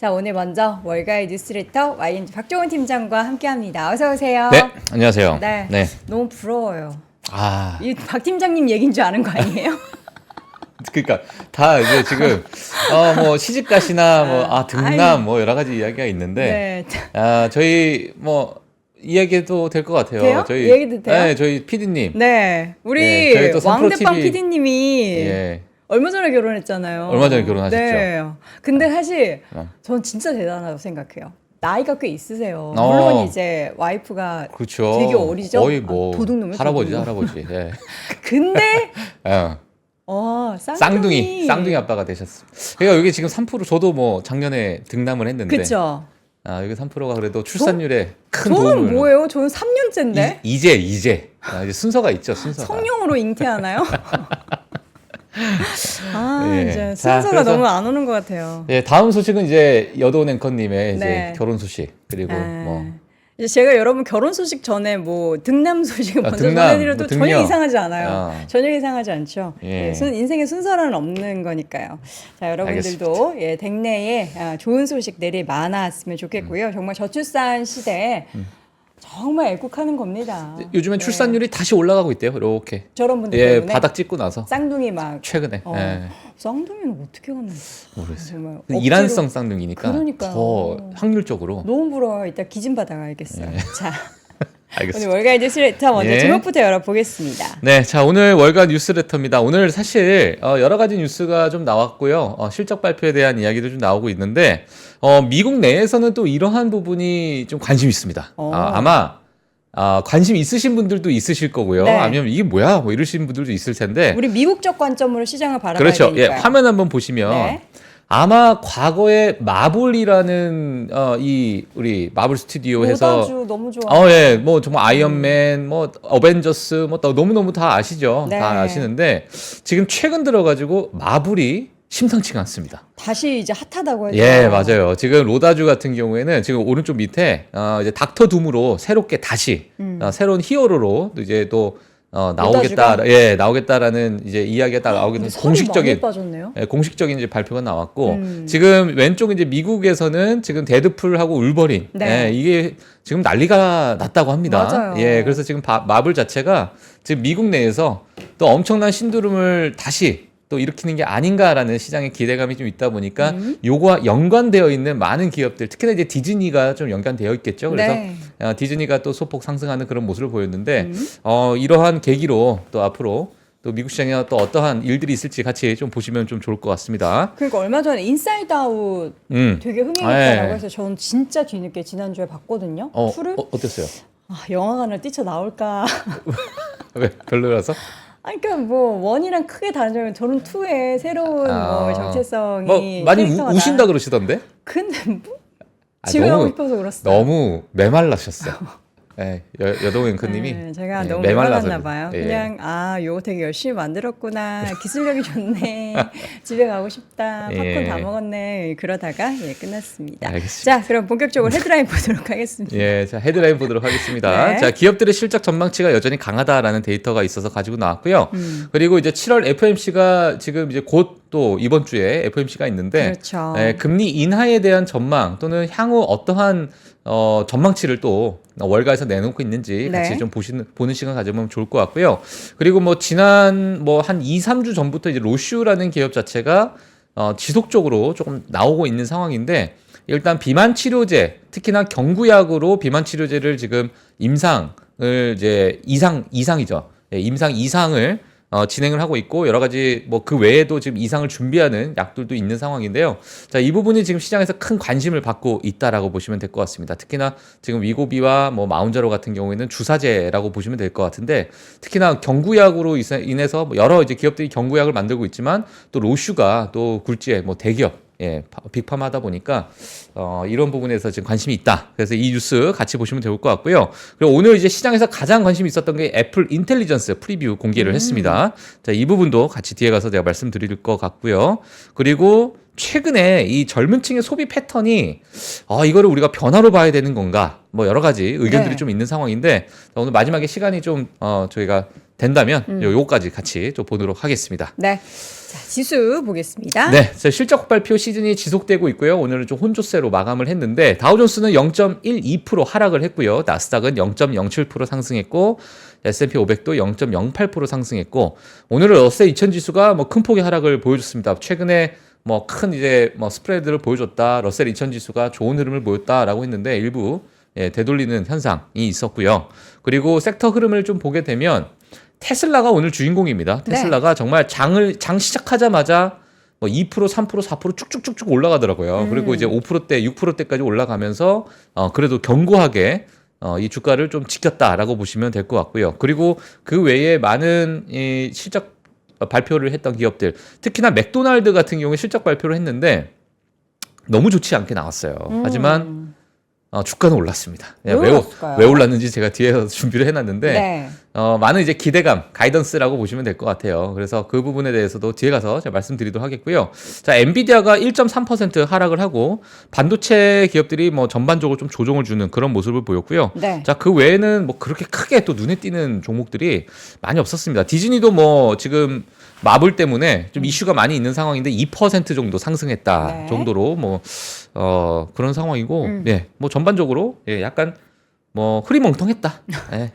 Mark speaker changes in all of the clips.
Speaker 1: 자, 오늘 먼저 월가의 뉴스레터 YNG 박종훈 팀장과 함께합니다. 어서 오세요.
Speaker 2: 네, 안녕하세요.
Speaker 1: 네,
Speaker 2: 네.
Speaker 1: 너무 부러워요.
Speaker 2: 아,
Speaker 1: 이 박 팀장님 얘기인 줄 아는 거 아니에요?
Speaker 2: 그러니까 다 이제 지금 뭐 시집가시나 뭐 등남 뭐 여러 가지 이야기가 있는데
Speaker 1: 네.
Speaker 2: 저희 뭐 이야기해도 될 것 같아요.
Speaker 1: 돼요?
Speaker 2: 저희
Speaker 1: 얘기도 돼요?
Speaker 2: 네, 저희 PD님.
Speaker 1: 네, 우리
Speaker 2: 네, 저희 또
Speaker 1: 왕대빵
Speaker 2: 선프로
Speaker 1: PD님이
Speaker 2: 예.
Speaker 1: 얼마 전에 결혼했잖아요.
Speaker 2: 얼마 전에 결혼하셨죠?
Speaker 1: 네. 근데 사실
Speaker 2: 어.
Speaker 1: 전 진짜 대단하다고 생각해요. 나이가 꽤 있으세요.
Speaker 2: 어.
Speaker 1: 물론 이제 와이프가
Speaker 2: 그렇죠.
Speaker 1: 되게 어리죠.
Speaker 2: 거의 뭐
Speaker 1: 도둑놈이요,
Speaker 2: 할아버지,
Speaker 1: 도둑놈.
Speaker 2: 할아버지. 예.
Speaker 1: 근데
Speaker 2: 쌍둥이 아빠가 되셨어요. 그러니까 여기 지금 3% 저도 뭐 작년에 등남을 했는데
Speaker 1: 그쵸.
Speaker 2: 여기 3%가 그래도 출산율에 큰
Speaker 1: 저는
Speaker 2: 도움을
Speaker 1: 뭐예요? 저는 3년째인데
Speaker 2: 이제 이제 순서가 있죠, 순서가.
Speaker 1: 성령으로 잉태하나요?
Speaker 2: 네.
Speaker 1: 이제
Speaker 2: 자,
Speaker 1: 순서가
Speaker 2: 그래서-
Speaker 1: 너무 안 오는 것 같아요.
Speaker 2: 네, 다음 소식은 이제 여도운 앵커님의 이제
Speaker 1: 네.
Speaker 2: 결혼 소식 그리고 뭐
Speaker 1: 이제 제가 여러분 결혼 소식 전에 뭐 등남 소식을 먼저
Speaker 2: 등남,
Speaker 1: 전해드려도
Speaker 2: 뭐
Speaker 1: 전혀
Speaker 2: 등녀.
Speaker 1: 이상하지 않아요. 전혀 이상하지 않죠.
Speaker 2: 예.
Speaker 1: 인생의 순서는 없는 거니까요. 자, 여러분들도 댁내에 좋은 소식 내리 많았으면 좋겠고요. 정말 저출산 시대에 정말 애국하는 겁니다.
Speaker 2: 요즘엔
Speaker 1: 네.
Speaker 2: 출산율이 다시 올라가고 있대요. 이렇게
Speaker 1: 저런 분들
Speaker 2: 예,
Speaker 1: 때문에
Speaker 2: 바닥 찍고 나서
Speaker 1: 쌍둥이 막
Speaker 2: 최근에 예,
Speaker 1: 쌍둥이는 어떻게 갔나
Speaker 2: 모르겠어요.
Speaker 1: 정말
Speaker 2: 이란성 쌍둥이니까
Speaker 1: 그러니까요.
Speaker 2: 더 확률적으로
Speaker 1: 너무 부러워요. 이따 기진 받아가야겠어요. 자, 오늘
Speaker 2: 알겠습니다.
Speaker 1: 월가의 뉴스레터 먼저
Speaker 2: 예.
Speaker 1: 제목부터 열어보겠습니다.
Speaker 2: 네, 자 오늘 월간 뉴스레터입니다. 오늘 사실 여러 가지 뉴스가 좀 나왔고요. 실적 발표에 대한 이야기도 좀 나오고 있는데 미국 내에서는 또 이러한 부분이 좀 관심이 있습니다. 아마 관심 있으신 분들도 있으실 거고요.
Speaker 1: 네.
Speaker 2: 아니면 이게 뭐야? 뭐 이러시는 분들도 있을 텐데.
Speaker 1: 우리 미국적 관점으로 시장을 바라봐야
Speaker 2: 그렇죠. 예,
Speaker 1: 되니까요.
Speaker 2: 화면 한번 보시면
Speaker 1: 네.
Speaker 2: 아마 과거에 마블이라는 이 우리 마블 스튜디오 해서
Speaker 1: 로다주 너무 좋아.
Speaker 2: 예, 뭐 정말 아이언맨, 뭐 어벤져스, 뭐 너무너무 다 아시죠?
Speaker 1: 네.
Speaker 2: 다 아시는데 지금 최근 들어가지고 마블이 심상치가 않습니다.
Speaker 1: 다시 이제 핫하다고 해요.
Speaker 2: 예, 맞아요. 지금 로다주 같은 경우에는 지금 오른쪽 밑에 이제 닥터 둠으로 새롭게 다시 새로운 히어로로 이제 또 나오겠다,
Speaker 1: 로다주가?
Speaker 2: 예, 나오겠다라는 이제 이야기가 딱 나오게 된
Speaker 1: 근데 살이 많이
Speaker 2: 공식적인
Speaker 1: 빠졌네요.
Speaker 2: 예, 공식적인 이제 발표가 나왔고 지금 왼쪽 이제 미국에서는 지금 데드풀하고 울버린
Speaker 1: 네.
Speaker 2: 예, 이게 지금 난리가 났다고 합니다.
Speaker 1: 맞아요.
Speaker 2: 예, 그래서 지금 마블 자체가 지금 미국 내에서 또 엄청난 신드롬을 다시 또 일으키는 게 아닌가라는 시장의 기대감이 좀 있다 보니까 요거와 연관되어 있는 많은 기업들, 특히나 이제 디즈니가 좀 연관되어 있겠죠. 그래서
Speaker 1: 네.
Speaker 2: 디즈니가 또 소폭 상승하는 그런 모습을 보였는데 이러한 계기로 또 앞으로 또 미국 시장에 또 어떠한 일들이 있을지 같이 좀 보시면 좀 좋을 것 같습니다.
Speaker 1: 그러니까 얼마 전에 인사이드 아웃 되게 흥행했다라고
Speaker 2: 예.
Speaker 1: 해서 저는 진짜 뒤늦게 지난주에 봤거든요. 투를
Speaker 2: 어땠어요?
Speaker 1: 영화관을 뛰쳐나올까.
Speaker 2: 왜 별로라서?
Speaker 1: 아니, 그러니까 뭐 원이랑 크게 다른 점은 저는 투의 새로운 뭐 정체성이
Speaker 2: 뭐 많이
Speaker 1: 캐릭터가
Speaker 2: 우신다 그러시던데?
Speaker 1: 근데 뭐 집에 가고 싶어서 그렇어요.
Speaker 2: 너무 메말라셨어요. 네, 여동 앵커님이
Speaker 1: 네, 제가
Speaker 2: 네,
Speaker 1: 너무
Speaker 2: 메말라서
Speaker 1: 메말랐나 봐요.
Speaker 2: 예.
Speaker 1: 그냥 요거 되게 열심히 만들었구나. 기술력이 좋네. 집에 가고 싶다. 팝콘
Speaker 2: 예.
Speaker 1: 다 먹었네. 그러다가 끝났습니다.
Speaker 2: 알겠습니다.
Speaker 1: 자, 그럼 본격적으로 헤드라인 보도록 하겠습니다.
Speaker 2: 예, 자 헤드라인 보도록 하겠습니다.
Speaker 1: 네.
Speaker 2: 자 기업들의 실적 전망치가 여전히 강하다라는 데이터가 있어서 가지고 나왔고요. 그리고 이제 7월 FOMC가 지금 이제 곧 또 이번 주에 FOMC가 있는데
Speaker 1: 그렇죠.
Speaker 2: 금리 인하에 대한 전망 또는 향후 어떠한 전망치를 또 월가에서 내놓고 있는지 같이
Speaker 1: 네.
Speaker 2: 좀 보는 시간 가져보면 좋을 것 같고요. 그리고 뭐 지난 뭐 한 2, 3주 전부터 이제 로슈라는 기업 자체가 지속적으로 조금 나오고 있는 상황인데 일단 비만 치료제, 특히나 경구약으로 비만 치료제를 지금 임상을 이제 이상이죠. 예, 임상 이상을 진행을 하고 있고 여러 가지 뭐 그 외에도 지금 이상을 준비하는 약들도 있는 상황인데요. 자, 이 부분이 지금 시장에서 큰 관심을 받고 있다라고 보시면 될 것 같습니다. 특히나 지금 위고비와 뭐 마운자로 같은 경우에는 주사제라고 보시면 될 것 같은데 특히나 경구약으로 인해서 여러 이제 기업들이 경구약을 만들고 있지만 또 로슈가 또 굴지의 뭐 대기업 빅팜하다 보니까 이런 부분에서 지금 관심이 있다. 그래서 이 뉴스 같이 보시면 좋을 것 같고요. 그리고 오늘 이제 시장에서 가장 관심이 있었던 게 애플 인텔리전스 프리뷰 공개를 했습니다. 자, 이 부분도 같이 뒤에 가서 내가 말씀드릴 것 같고요. 그리고 최근에 이 젊은 층의 소비 패턴이 이거를 우리가 변화로 봐야 되는 건가? 뭐 여러 가지 의견들이
Speaker 1: 네.
Speaker 2: 좀 있는 상황인데 오늘 마지막에 시간이 좀 저희가 된다면 요거까지 같이 좀 보도록 하겠습니다.
Speaker 1: 네. 자, 지수 보겠습니다.
Speaker 2: 네, 실적 발표 시즌이 지속되고 있고요. 오늘은 좀 혼조세로 마감을 했는데 다우존스는 0.12% 하락을 했고요. 나스닥은 0.07% 상승했고 S&P 500도 0.08% 상승했고 오늘은 러셀 2000 지수가 뭐 큰 폭의 하락을 보여줬습니다. 최근에 뭐 큰 이제 뭐 스프레드를 보여줬다. 러셀 2000 지수가 좋은 흐름을 보였다라고 했는데 일부 되돌리는 현상이 있었고요. 그리고 섹터 흐름을 좀 보게 되면 테슬라가 오늘 주인공입니다. 테슬라가 정말 장 시작하자마자 뭐 2%, 3%, 4% 쭉쭉쭉쭉 올라가더라고요. 그리고 이제 5%대, 6%대까지 올라가면서 그래도 견고하게 이 주가를 좀 지켰다라고 보시면 될 것 같고요. 그리고 그 외에 많은 이 실적 발표를 했던 기업들, 특히나 맥도날드 같은 경우에 실적 발표를 했는데 너무 좋지 않게 나왔어요. 하지만 주가는 올랐습니다. 왜 올랐는지 제가 뒤에서 준비를 해놨는데
Speaker 1: 네.
Speaker 2: 많은 이제 기대감, 가이던스라고 보시면 될 것 같아요. 그래서 그 부분에 대해서도 뒤에 가서 제가 말씀드리도록 하겠고요. 자, 엔비디아가 1.3% 하락을 하고 반도체 기업들이 뭐 전반적으로 좀 조정을 주는 그런 모습을 보였고요.
Speaker 1: 네.
Speaker 2: 자, 그 외에는 뭐 그렇게 크게 또 눈에 띄는 종목들이 많이 없었습니다. 디즈니도 뭐 지금 마블 때문에 좀 이슈가 많이 있는 상황인데 2% 정도 상승했다 정도로 뭐 그런 상황이고, 뭐 전반적으로 약간 뭐 흐리멍텅했다.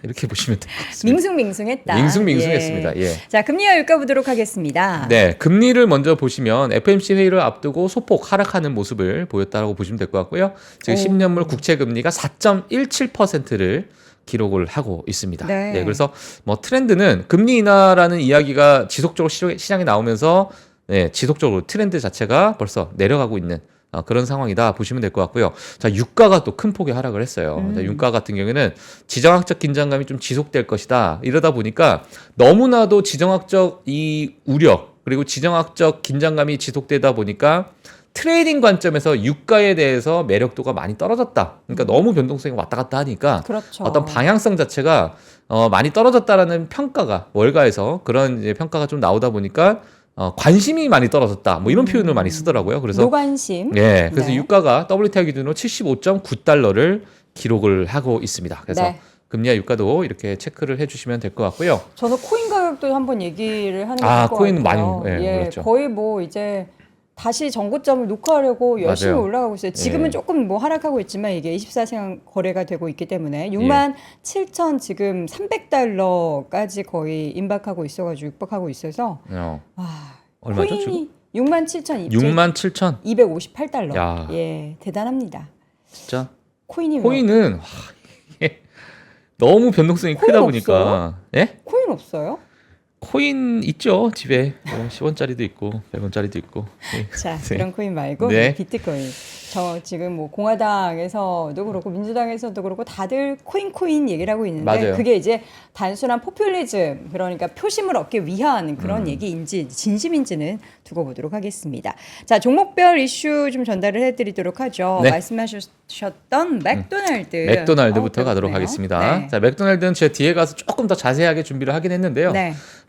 Speaker 2: 이렇게 보시면 될 것 같습니다.
Speaker 1: 밍숭밍숭했다.
Speaker 2: 밍숭밍숭했습니다. 예.
Speaker 1: 자, 금리와 유가 보도록 하겠습니다.
Speaker 2: 네, 금리를 먼저 보시면 FOMC 회의를 앞두고 소폭 하락하는 모습을 보였다고 보시면 될 것 같고요. 지금 10년물 국채 금리가 4.17%를 기록을 하고 있습니다.
Speaker 1: 네.
Speaker 2: 그래서 뭐 트렌드는 금리 인하라는 이야기가 지속적으로 시장에 나오면서 지속적으로 트렌드 자체가 벌써 내려가고 있는 그런 상황이다 보시면 될 것 같고요. 자, 유가가 또 큰 폭의 하락을 했어요. 자, 유가 같은 경우에는 지정학적 긴장감이 좀 지속될 것이다. 이러다 보니까 너무나도 지정학적 이 우려 그리고 지정학적 긴장감이 지속되다 보니까 트레이딩 관점에서 유가에 대해서 매력도가 많이 떨어졌다. 그러니까 너무 변동성이 왔다 갔다 하니까
Speaker 1: 그렇죠.
Speaker 2: 어떤 방향성 자체가 많이 떨어졌다라는 평가가 월가에서 그런 이제 평가가 좀 나오다 보니까 관심이 많이 떨어졌다. 뭐 이런 표현을 많이 쓰더라고요. 그래서
Speaker 1: 노관심.
Speaker 2: 그래서 유가가 WTI 기준으로 75.9달러를 기록을 하고 있습니다. 그래서 금리와 유가도 이렇게 체크를 해주시면 될 것 같고요.
Speaker 1: 저는 코인 가격도 한번 얘기를 하는 게 좋을 것
Speaker 2: 코인
Speaker 1: 같아요.
Speaker 2: 많이 그렇죠.
Speaker 1: 거의 뭐 이제 다시 전고점을 녹화하려고 열심히
Speaker 2: 맞아요.
Speaker 1: 올라가고 있어요. 지금은 조금 뭐 하락하고 있지만 이게 24시간 거래가 되고 있기 때문에 67,000 지금 300달러까지 거의 임박하고 있어가지고 육박하고 있어서
Speaker 2: 얼마죠?
Speaker 1: 코인이 67,200
Speaker 2: 67,000.
Speaker 1: 258달러.
Speaker 2: 야.
Speaker 1: 대단합니다.
Speaker 2: 진짜
Speaker 1: 코인이
Speaker 2: 코인은 이게 너무 변동성이 크다 보니까
Speaker 1: 코인 없어요?
Speaker 2: 코인 있죠 집에 10원짜리도 있고 100원짜리도 있고.
Speaker 1: 자, 그런 코인 말고 비트코인. 저 지금 뭐 공화당에서도 그렇고 민주당에서도 그렇고 다들 코인 얘기를 하고 있는데
Speaker 2: 맞아요.
Speaker 1: 그게 이제 단순한 포퓰리즘 그러니까 표심을 얻기 위한 그런 얘기인지 진심인지는 두고 보도록 하겠습니다. 자, 종목별 이슈 좀 전달을 해드리도록 하죠. 말씀하셨던
Speaker 2: 맥도날드부터 가도록 하겠습니다. 자, 맥도날드는 제 뒤에 가서 조금 더 자세하게 준비를 하긴 했는데요.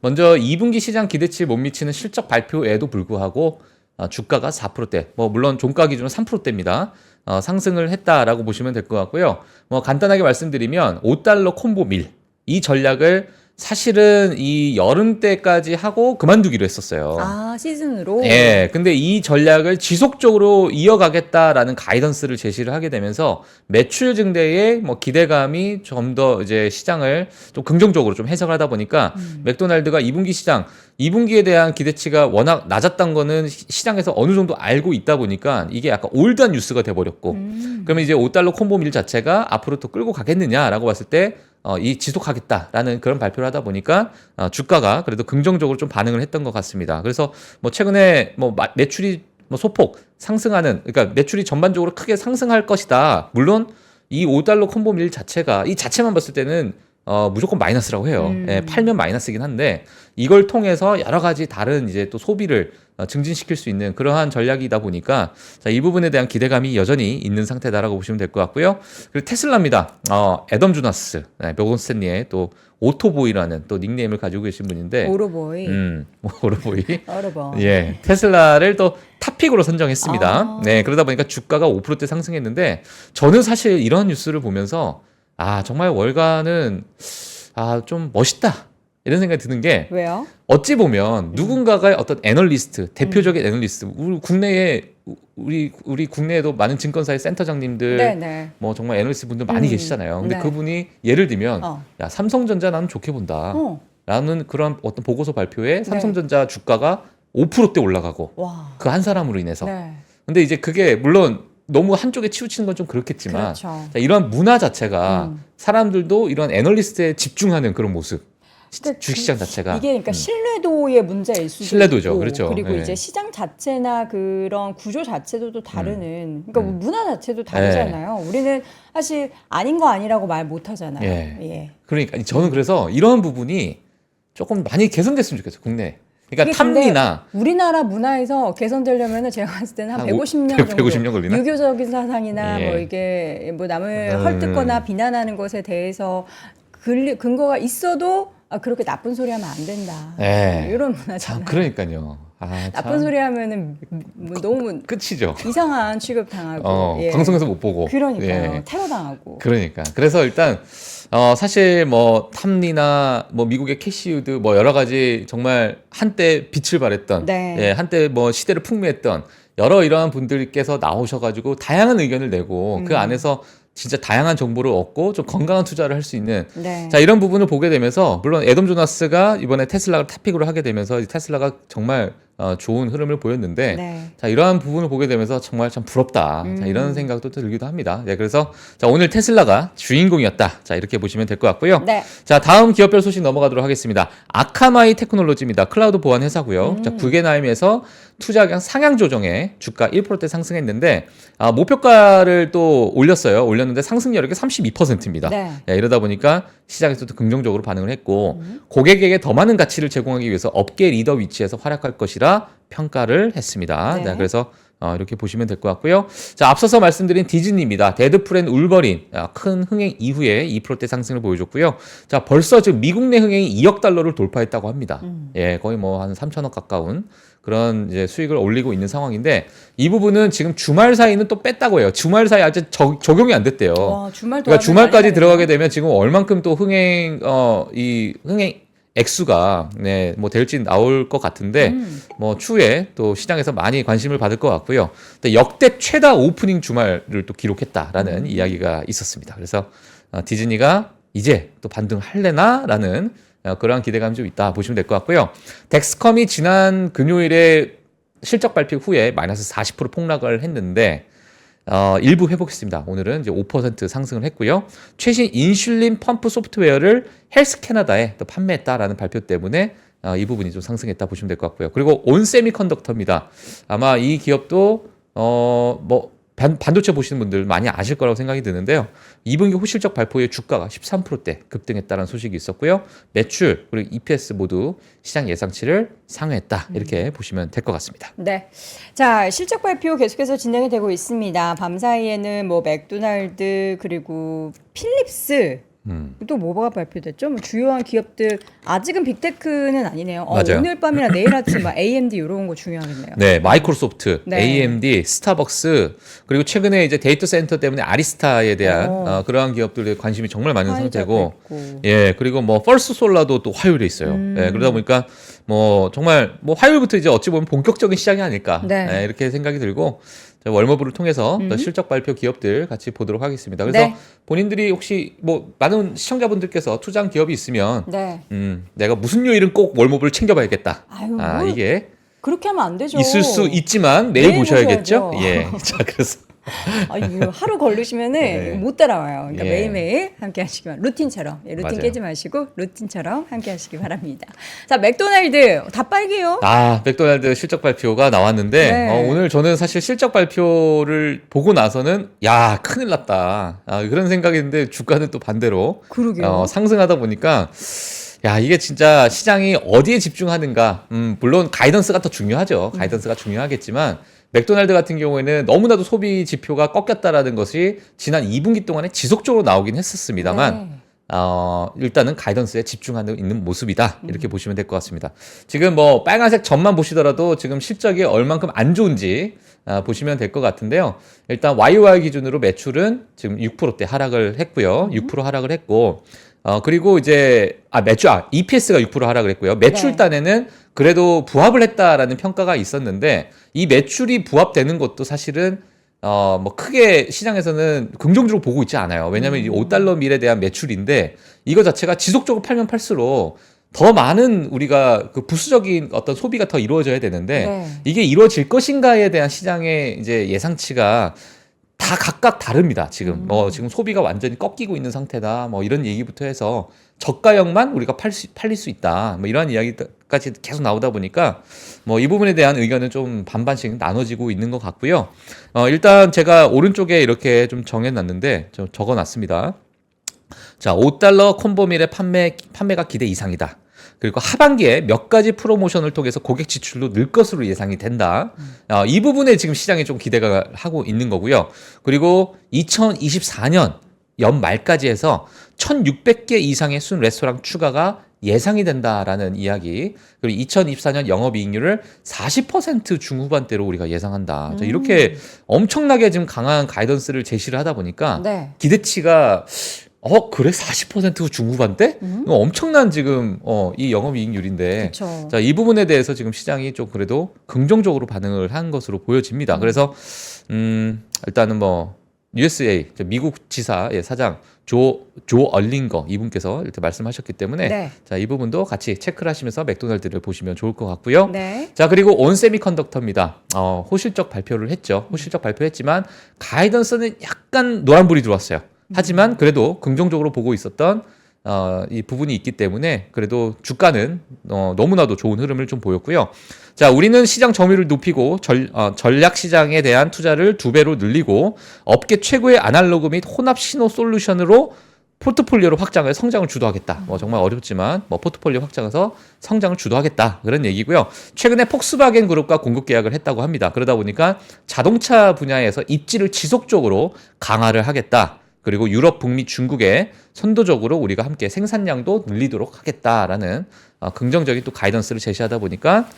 Speaker 2: 먼저 2분기 시장 기대치에 못 미치는 실적 발표에도 불구하고 주가가 4%대, 뭐 물론 종가 기준으로 3%대입니다. 상승을 했다라고 보시면 될 것 같고요. 뭐 간단하게 말씀드리면 5달러 콤보 밀, 이 전략을 사실은 이 여름 때까지 하고 그만두기로 했었어요.
Speaker 1: 시즌으로?
Speaker 2: 근데 이 전략을 지속적으로 이어가겠다라는 가이던스를 제시를 하게 되면서 매출 증대에 뭐 기대감이 좀 더 이제 시장을 좀 긍정적으로 좀 해석을 하다 보니까 맥도날드가 2분기 시장, 2분기에 대한 기대치가 워낙 낮았던 거는 시장에서 어느 정도 알고 있다 보니까 이게 약간 올드한 뉴스가 돼버렸고 그러면 이제 5달러 콤보 밀 자체가 앞으로 또 끌고 가겠느냐라고 봤을 때 이 지속하겠다라는 그런 발표를 하다 보니까 주가가 그래도 긍정적으로 좀 반응을 했던 것 같습니다. 그래서 뭐 최근에 뭐 매출이 뭐 소폭 상승하는, 그러니까 매출이 전반적으로 크게 상승할 것이다. 물론 이 5달러 콤보 밀 자체가 이 자체만 봤을 때는 무조건 마이너스라고 해요. 팔면 마이너스이긴 한데 이걸 통해서 여러 가지 다른 이제 또 소비를 증진시킬 수 있는 그러한 전략이다 보니까 자, 이 부분에 대한 기대감이 여전히 있는 상태다라고 보시면 될 것 같고요. 그리고 테슬라입니다. 애덤 주나스, 모건 스탠리의 또 오토보이라는 또 닉네임을 가지고 계신 분인데
Speaker 1: 오로보이.
Speaker 2: 오로보이.
Speaker 1: 오로보이.
Speaker 2: 테슬라를 또 탑픽으로 선정했습니다. 그러다 보니까 주가가 5%대 상승했는데 저는 사실 이런 뉴스를 보면서 정말 월가는 좀 멋있다. 이런 생각이 드는 게
Speaker 1: 왜요?
Speaker 2: 어찌 보면 누군가가 어떤 애널리스트, 대표적인 애널리스트, 우리 국내에 우리 국내에도 많은 증권사의 센터장님들,
Speaker 1: 네네.
Speaker 2: 뭐 정말 애널리스트 분들 많이 계시잖아요. 근데
Speaker 1: 네.
Speaker 2: 그분이 예를 들면
Speaker 1: 어.
Speaker 2: 야 삼성전자 나는 좋게 본다.
Speaker 1: 어.
Speaker 2: 라는 그런 어떤 보고서 발표에 삼성전자 주가가 5%대 올라가고
Speaker 1: 와.
Speaker 2: 그 한 사람으로 인해서.
Speaker 1: 네.
Speaker 2: 근데 이제 그게 물론 너무 한쪽에 치우치는 건 좀 그렇겠지만
Speaker 1: 그렇죠.
Speaker 2: 자, 이런 문화 자체가 사람들도 이런 애널리스트에 집중하는 그런 모습.
Speaker 1: 그러니까
Speaker 2: 주식시장 자체가
Speaker 1: 이게 그러니까 신뢰도의 문제일 수도
Speaker 2: 신뢰도죠.
Speaker 1: 있고,
Speaker 2: 그렇죠.
Speaker 1: 그리고
Speaker 2: 네.
Speaker 1: 이제 시장 자체나 그런 구조 자체도 또 다르는 그러니까 뭐 문화 자체도 다르잖아요. 우리는 사실 아닌 거 아니라고 말 못 하잖아요.
Speaker 2: 예.
Speaker 1: 예.
Speaker 2: 그러니까 저는 그래서 이런 부분이 조금 많이 개선됐으면 좋겠어요. 국내. 그러니까
Speaker 1: 이게 근데
Speaker 2: 탐리나
Speaker 1: 우리나라 문화에서 개선되려면은 제가 봤을 때는 한
Speaker 2: 한
Speaker 1: 150년 정도
Speaker 2: 150년 걸리나?
Speaker 1: 유교적인 사상이나
Speaker 2: 예.
Speaker 1: 뭐 이게 뭐 남을 헐뜯거나 비난하는 것에 대해서 근거가 있어도 그렇게 나쁜 소리 하면 안 된다.
Speaker 2: 예.
Speaker 1: 이런
Speaker 2: 참
Speaker 1: 문화잖아요.
Speaker 2: 그러니까요. 아,
Speaker 1: 나쁜
Speaker 2: 참
Speaker 1: 소리 하면은 뭐 너무
Speaker 2: 끝이죠.
Speaker 1: 이상한 취급 당하고 예.
Speaker 2: 방송에서 못 보고.
Speaker 1: 그러니까요.
Speaker 2: 예.
Speaker 1: 테러 당하고.
Speaker 2: 그러니까. 그래서 일단 사실 뭐 탐리나 뭐 미국의 캐시우드 뭐 여러 가지 정말 한때 빛을 발했던
Speaker 1: 네.
Speaker 2: 예, 한때 뭐 시대를 풍미했던 여러 이러한 분들께서 나오셔가지고 다양한 의견을 내고 그 안에서 진짜 다양한 정보를 얻고 좀 건강한 투자를 할 수 있는
Speaker 1: 네.
Speaker 2: 자 이런 부분을 보게 되면서 물론 애덤 조나스가 이번에 테슬라를 탑픽으로 하게 되면서 테슬라가 정말 좋은 흐름을 보였는데
Speaker 1: 네.
Speaker 2: 자 이러한 부분을 보게 되면서 정말 참 부럽다 자, 이런 생각도 들기도 합니다. 네, 그래서 자 오늘 테슬라가 주인공이었다. 자 이렇게 보시면 될 것 같고요.
Speaker 1: 네.
Speaker 2: 자 다음 기업별 소식 넘어가도록 하겠습니다. 아카마이 테크놀로지입니다. 클라우드 보안 회사고요. 자 구겐하임에서 투자 상향 조정에 주가 1%대 상승했는데 목표가를 또 올렸어요. 올렸는데 상승 여력이 32%입니다.
Speaker 1: 네.
Speaker 2: 야, 이러다 보니까 시장에서도 긍정적으로 반응을 했고 고객에게 더 많은 가치를 제공하기 위해서 업계 리더 위치에서 활약할 것이라 평가를 했습니다.
Speaker 1: 네.
Speaker 2: 자, 그래서 이렇게 보시면 될 것 같고요. 자, 앞서서 말씀드린 디즈니입니다. 데드풀 앤 울버린 큰 흥행 이후에 2%대 상승을 보여줬고요. 자, 벌써 지금 미국 내 흥행이 2억 달러를 돌파했다고 합니다. 예, 거의 뭐 한 3천억 가까운 그런 이제 수익을 올리고 있는 상황인데 이 부분은 지금 주말 사이는 또 뺐다고 해요. 주말 사이 아직 적용이 안 됐대요.
Speaker 1: 와, 주말도
Speaker 2: 그러니까
Speaker 1: 아주
Speaker 2: 주말까지
Speaker 1: 많이
Speaker 2: 들어가게 되면 지금 얼만큼 또 흥행 이 흥행 액수가 네, 뭐 될지 나올 것 같은데 뭐 추후에 또 시장에서 많이 관심을 받을 것 같고요. 근데 역대 최다 오프닝 주말을 또 기록했다라는 이야기가 있었습니다. 그래서 디즈니가 이제 또 반등할래나라는 그러한 기대감이 좀 있다 보시면 될 것 같고요. 덱스컴이 지난 금요일에 실적 발표 후에 마이너스 40% 폭락을 했는데 일부 회복했습니다. 오늘은 이제 5% 상승을 했고요. 최신 인슐린 펌프 소프트웨어를 헬스 캐나다에 또 판매했다라는 발표 때문에 이 부분이 좀 상승했다 보시면 될 것 같고요. 그리고 온 세미컨덕터입니다. 아마 이 기업도 뭐 반도체 보시는 분들 많이 아실 거라고 생각이 드는데요. 2분기 호실적 발표에 주가가 13%대 급등했다는 소식이 있었고요. 매출 그리고 EPS 모두 시장 예상치를 상회했다. 이렇게 보시면 될 것 같습니다.
Speaker 1: 네. 자, 실적 발표 계속해서 진행이 되고 있습니다. 밤 사이에는 뭐 맥도날드 그리고 필립스 또 뭐가 발표됐죠? 뭐 주요한 기업들 아직은 빅테크는 아니네요.
Speaker 2: 맞아요.
Speaker 1: 오늘 밤이나 내일 아침 막 AMD 이런 거 중요하겠네요.
Speaker 2: 네, 마이크로소프트,
Speaker 1: 네.
Speaker 2: AMD, 스타벅스 그리고 최근에 이제 데이터 센터 때문에 아리스타에 대한 그러한 기업들의 관심이 정말 많은 상태고,
Speaker 1: 있고.
Speaker 2: 예, 그리고 뭐 펄스 솔라도 또 화요일에 있어요. 예, 그러다 보니까 뭐 정말 뭐 화요일부터 이제 어찌 보면 본격적인 시작이 아닐까
Speaker 1: 네.
Speaker 2: 예, 이렇게 생각이 들고. 월머브를 통해서 또 실적 발표 기업들 같이 보도록 하겠습니다. 그래서
Speaker 1: 네.
Speaker 2: 본인들이 혹시 뭐 많은 시청자분들께서 투자한 기업이 있으면
Speaker 1: 네.
Speaker 2: 내가 무슨 요일은 꼭 월머브를 챙겨봐야겠다.
Speaker 1: 아유, 뭘
Speaker 2: 이게
Speaker 1: 그렇게 하면 안 되죠.
Speaker 2: 있을 수 있지만 내일
Speaker 1: 내일
Speaker 2: 보셔야겠죠.
Speaker 1: 보셔야죠.
Speaker 2: 예. 자, 그래서
Speaker 1: 이거 하루 걸리시면은
Speaker 2: 네.
Speaker 1: 못 따라와요. 그러니까
Speaker 2: 예.
Speaker 1: 매일매일 함께 하시기만 루틴처럼 루틴
Speaker 2: 맞아요.
Speaker 1: 깨지 마시고 루틴처럼 함께 하시기 바랍니다. 자, 맥도날드 다 빨개요.
Speaker 2: 맥도날드 실적 발표가 나왔는데
Speaker 1: 네.
Speaker 2: 오늘 저는 사실 실적 발표를 보고 나서는 야, 큰일 났다. 그런 생각이었는데 주가는 또 반대로
Speaker 1: 그러게요.
Speaker 2: 상승하다 보니까 야, 이게 진짜 시장이 어디에 집중하는가. 물론 가이던스가 더 중요하죠. 가이던스가 중요하겠지만 맥도날드 같은 경우에는 너무나도 소비 지표가 꺾였다라는 것이 지난 2분기 동안에 지속적으로 나오긴 했었습니다만
Speaker 1: 네.
Speaker 2: 일단은 가이던스에 집중하는 있는 모습이다. 이렇게 보시면 될 것 같습니다. 지금 뭐 빨간색 점만 보시더라도 지금 실적이 얼만큼 안 좋은지 보시면 될 것 같은데요. 일단 YOY 기준으로 매출은 지금 6%대 하락을 했고요. 6% 하락을 했고 그리고 이제 EPS가 6% 하라 그랬고요. 매출
Speaker 1: 네.
Speaker 2: 단에는 그래도 부합을 했다라는 평가가 있었는데 이 매출이 부합되는 것도 사실은 뭐 크게 시장에서는 긍정적으로 보고 있지 않아요. 왜냐하면 이 $5 밀에 대한 매출인데 이거 자체가 지속적으로 팔면 팔수록 더 많은 우리가 그 부수적인 어떤 소비가 더 이루어져야 되는데
Speaker 1: 네.
Speaker 2: 이게 이루어질 것인가에 대한 시장의 이제 예상치가 다 각각 다릅니다. 지금 지금 소비가 완전히 꺾이고 있는 상태다. 뭐 이런 얘기부터 해서 저가형만 우리가 팔릴 수 있다. 뭐 이런 이야기까지 계속 나오다 보니까 뭐 이 부분에 대한 의견은 좀 반반씩 나눠지고 있는 것 같고요. 일단 제가 오른쪽에 이렇게 좀 정해놨는데 좀 적어놨습니다. 자, $5 콤보밀의 판매가 기대 이상이다. 그리고 하반기에 몇 가지 프로모션을 통해서 고객 지출도 늘 것으로 예상이 된다. 이 부분에 지금 시장이 좀 기대가 하고 있는 거고요. 그리고 2024년 연말까지 해서 1,600개 이상의 순 레스토랑 추가가 예상이 된다라는 이야기. 그리고 2024년 영업이익률을 40% 중후반대로 우리가 예상한다. 이렇게 엄청나게 지금 강한 가이던스를 제시를 하다 보니까
Speaker 1: 네.
Speaker 2: 기대치가 그래? 40% 중후반대? 이거 엄청난 지금 이 영업이익률인데
Speaker 1: 그쵸.
Speaker 2: 자, 이 부분에 대해서 지금 시장이 좀 그래도 긍정적으로 반응을 한 것으로 보여집니다. 그래서 일단은 뭐 USA 미국 지사의 사장 조 얼링거 이분께서 이렇게 말씀하셨기 때문에
Speaker 1: 네.
Speaker 2: 자, 이 부분도 같이 체크를 하시면서 맥도날드를 보시면 좋을 것 같고요.
Speaker 1: 네.
Speaker 2: 자, 그리고 온세미컨덕터입니다. 호실적 발표를 했죠. 호실적 발표했지만 가이던스는 약간 노란불이 들어왔어요. 하지만 그래도 긍정적으로 보고 있었던 이 부분이 있기 때문에 그래도 주가는 너무나도 좋은 흐름을 좀 보였고요. 자, 우리는 시장 점유율을 높이고 전략 시장에 대한 투자를 2배로 늘리고 업계 최고의 아날로그 및 혼합 신호 솔루션으로 포트폴리오로 확장을 성장을 주도하겠다. 정말 어렵지만 포트폴리오 확장해서 성장을 주도하겠다. 그런 얘기고요. 최근에 폭스바겐 그룹과 공급 계약을 했다고 합니다. 그러다 보니까 자동차 분야에서 입지를 지속적으로 강화를 하겠다. 그리고 유럽, 북미, 중국에 선도적으로 우리가 함께 생산량도 늘리도록 하겠다라는 긍정적인 또 가이던스를 제시하다 보니까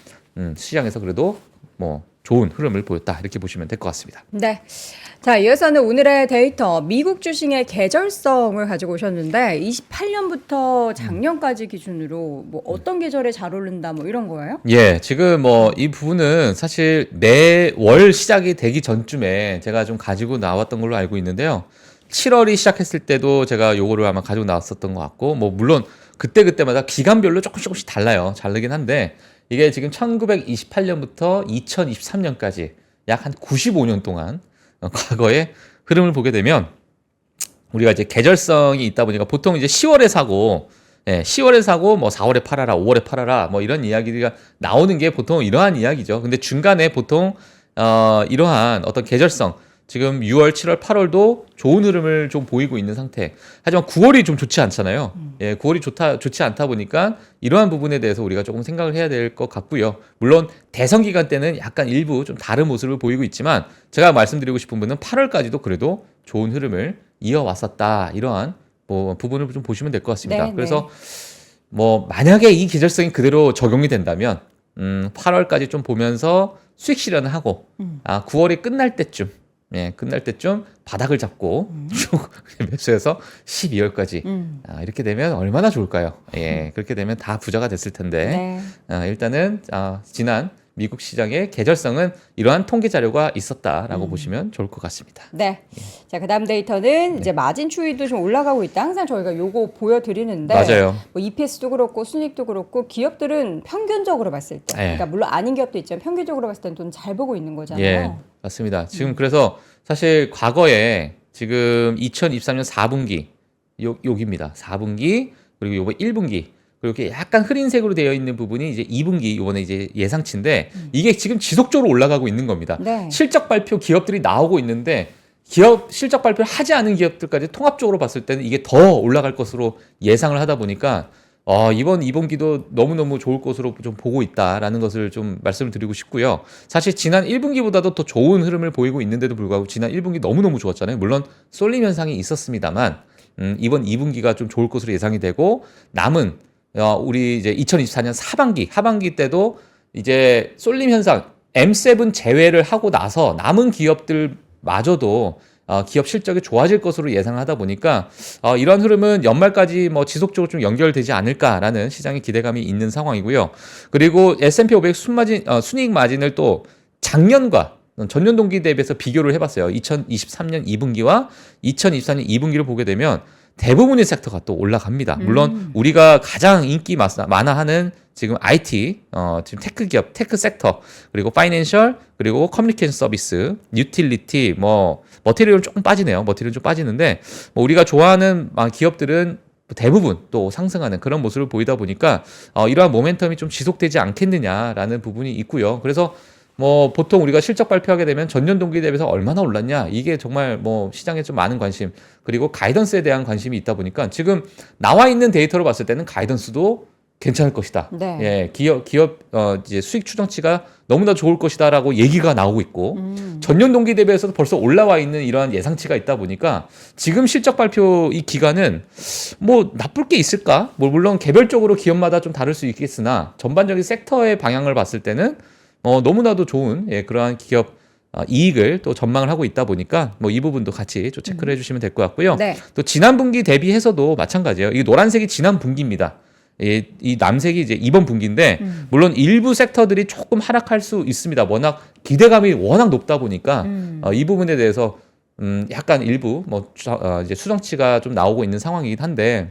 Speaker 2: 시장에서 그래도 뭐 좋은 흐름을 보였다 이렇게 보시면 될 것 같습니다.
Speaker 1: 네. 자, 이어서는 오늘의 데이터 미국 주식의 계절성을 가지고 오셨는데 28년부터 작년까지 기준으로 뭐 어떤 계절에 잘 오른다 뭐 이런 거예요?
Speaker 2: 예, 지금 뭐 이 부분은 사실 매월 시작이 되기 전쯤에 제가 좀 가지고 나왔던 걸로 알고 있는데요. 7월이 시작했을 때도 제가 요거를 아마 가지고 나왔었던 것 같고, 뭐 물론 그때마다 기간별로 조금씩 달라요. 다르긴 한데 이게 지금 1928년부터 2023년까지 약 한 95년 동안 과거의 흐름을 보게 되면 우리가 이제 계절성이 있다 보니까 보통 이제 10월에 사고 10월에 사고 뭐 4월에 팔아라, 5월에 팔아라 뭐 이런 이야기가 나오는 게 보통 이러한 이야기죠. 근데 중간에 보통 이러한 어떤 계절성 지금 6월, 7월, 8월도 좋은 흐름을 좀 보이고 있는 상태. 하지만 9월이 좀 좋지 않잖아요. 9월이 좋지 않다 보니까 이러한 부분에 대해서 우리가 조금 생각을 해야 될 것 같고요. 물론 대선 기간 때는 약간 일부 좀 다른 모습을 보이고 있지만 제가 말씀드리고 싶은 분은 8월까지도 그래도 좋은 흐름을 이어왔었다. 이러한 뭐 부분을 좀 보시면 될 것 같습니다.
Speaker 1: 네,
Speaker 2: 그래서 뭐 만약에 이 계절성이 그대로 적용이 된다면 8월까지 좀 보면서 수익 실현을 하고 9월이 끝날 때쯤 바닥을 잡고 쭉 매수해서 12월까지 이렇게 되면 얼마나 좋을까요? 그렇게 되면 다 부자가 됐을 텐데 일단은 지난 미국 시장의 계절성은 이러한 통계 자료가 있었다라고 보시면 좋을 것 같습니다.
Speaker 1: 네. 자, 그다음 데이터는 이제 마진 추이도 좀 올라가고 있다. 항상 저희가 요거 보여드리는데
Speaker 2: 맞아요.
Speaker 1: 뭐 EPS도 그렇고 순이익도 그렇고 기업들은 평균적으로 봤을 때, 그러니까 물론 아닌 기업도 있지만 평균적으로 봤을 때는 돈 잘 보고 있는 거잖아요.
Speaker 2: 예, 맞습니다. 지금 그래서 사실 과거에 지금 2023년 4분기 여기입니다. 4분기 그리고 요거 1분기 그렇게 약간 흐린색으로 되어 있는 부분이 이제 2분기 요번에 이제 예상치인데 이게 지금 지속적으로 올라가고 있는 겁니다.
Speaker 1: 네.
Speaker 2: 실적 발표 기업들이 나오고 있는데 기업 실적 발표를 하지 않은 기업들까지 통합적으로 봤을 때는 이게 더 올라갈 것으로 예상을 하다 보니까 이번 2분기도 너무너무 좋을 것으로 좀 보고 있다라는 것을 좀 말씀을 드리고 싶고요. 사실 지난 1분기보다도 더 좋은 흐름을 보이고 있는데도 불구하고 지난 1분기 너무너무 좋았잖아요. 물론 쏠림 현상이 있었습니다만 이번 2분기가 좀 좋을 것으로 예상이 되고 남은 우리 이제 2024년 하반기 때도 이제 쏠림 현상 M7 제외를 하고 나서 남은 기업들마저도 기업 실적이 좋아질 것으로 예상하다 보니까 이런 흐름은 연말까지 뭐 지속적으로 좀 연결되지 않을까라는 시장의 기대감이 있는 상황이고요. 그리고 S&P 500 순이익 마진을 또 작년과 전년 동기 대비해서 비교를 해봤어요. 2023년 2분기와 2024년 2분기를 보게 되면 대부분의 섹터가 또 올라갑니다. 물론 우리가 가장 인기 많아 하는 지금 IT, 지금 테크 기업, 테크 섹터, 그리고 파이낸셜, 그리고 커뮤니케이션 서비스, 유틸리티, 뭐 머티리얼은 조금 빠지네요. 머티리얼은 좀 빠지는데 뭐 우리가 좋아하는 기업들은 대부분 또 상승하는 그런 모습을 보이다 보니까 이러한 모멘텀이 좀 지속되지 않겠느냐라는 부분이 있고요. 그래서 뭐 보통 우리가 실적 발표하게 되면 전년 동기 대비해서 얼마나 올랐냐 이게 정말 뭐 시장에 좀 많은 관심 그리고 가이던스에 대한 관심이 있다 보니까 지금 나와 있는 데이터로 봤을 때는 가이던스도 괜찮을 것이다.
Speaker 1: 네.
Speaker 2: 예, 기업 이제 수익 추정치가 너무나 좋을 것이다라고 얘기가 나오고 있고 전년 동기 대비해서도 벌써 올라와 있는 이러한 예상치가 있다 보니까 지금 실적 발표 이 기간은 뭐 나쁠 게 있을까? 뭐 물론 개별적으로 기업마다 좀 다를 수 있겠으나 전반적인 섹터의 방향을 봤을 때는 너무나도 좋은 그러한 기업 이익을 또 전망을 하고 있다 보니까 뭐 이 부분도 같이 좀 체크를 해주시면 될 것 같고요.
Speaker 1: 네.
Speaker 2: 또 지난 분기 대비해서도 마찬가지예요. 이 노란색이 지난 분기입니다. 이 남색이 이제 이번 분기인데 물론 일부 섹터들이 조금 하락할 수 있습니다. 워낙 기대감이 워낙 높다 보니까 이 부분에 대해서 약간 일부 이제 수정치가 좀 나오고 있는 상황이긴 한데.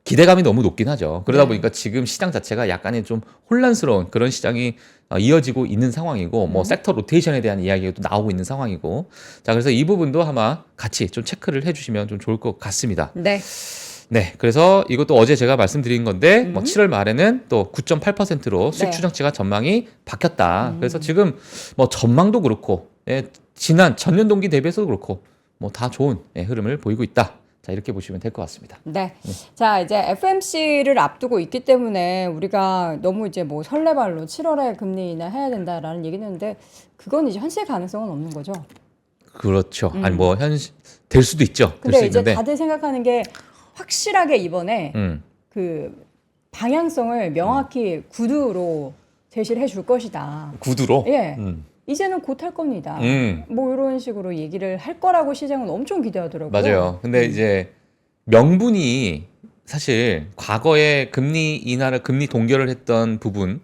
Speaker 2: 기대감이 너무 높긴 하죠. 그러다 보니까 지금 시장 자체가 약간의 좀 혼란스러운 그런 시장이 이어지고 있는 상황이고, 뭐 섹터 로테이션에 대한 이야기가 또 나오고 있는 상황이고, 자 그래서 이 부분도 아마 같이 좀 체크를 해주시면 좀 좋을 것 같습니다.
Speaker 1: 네.
Speaker 2: 네, 그래서 이것도 어제 제가 말씀드린 건데, 뭐 7월 말에는 또 9.8%로 수익
Speaker 1: 네.
Speaker 2: 추정치가 전망이 바뀌었다. 그래서 지금 뭐 전망도 그렇고, 지난 전년 동기 대비해서도 그렇고, 뭐 다 좋은 흐름을 보이고 있다. 자, 이렇게 보시면 될 것 같습니다.
Speaker 1: 네. 자, 이제 FMC를 앞두고 있기 때문에 우리가 너무 이제 뭐 설레발로 7월에 금리 인하해야 된다라는 얘기는 했는데 그건 이제 현실 가능성은 없는 거죠.
Speaker 2: 그렇죠. 아니 뭐 될 수도 있죠. 될
Speaker 1: 근데
Speaker 2: 수
Speaker 1: 이제
Speaker 2: 있는데.
Speaker 1: 다들 생각하는 게 확실하게 이번에 그 방향성을 명확히 구두로 제시를 해줄 것이다.
Speaker 2: 구두로?
Speaker 1: 예. 이제는 곧 할 겁니다. 뭐 이런 식으로 얘기를 할 거라고 시장은 엄청 기대하더라고요.
Speaker 2: 맞아요. 근데 이제 명분이 사실 과거에 금리 인하를 금리 동결을 했던 부분,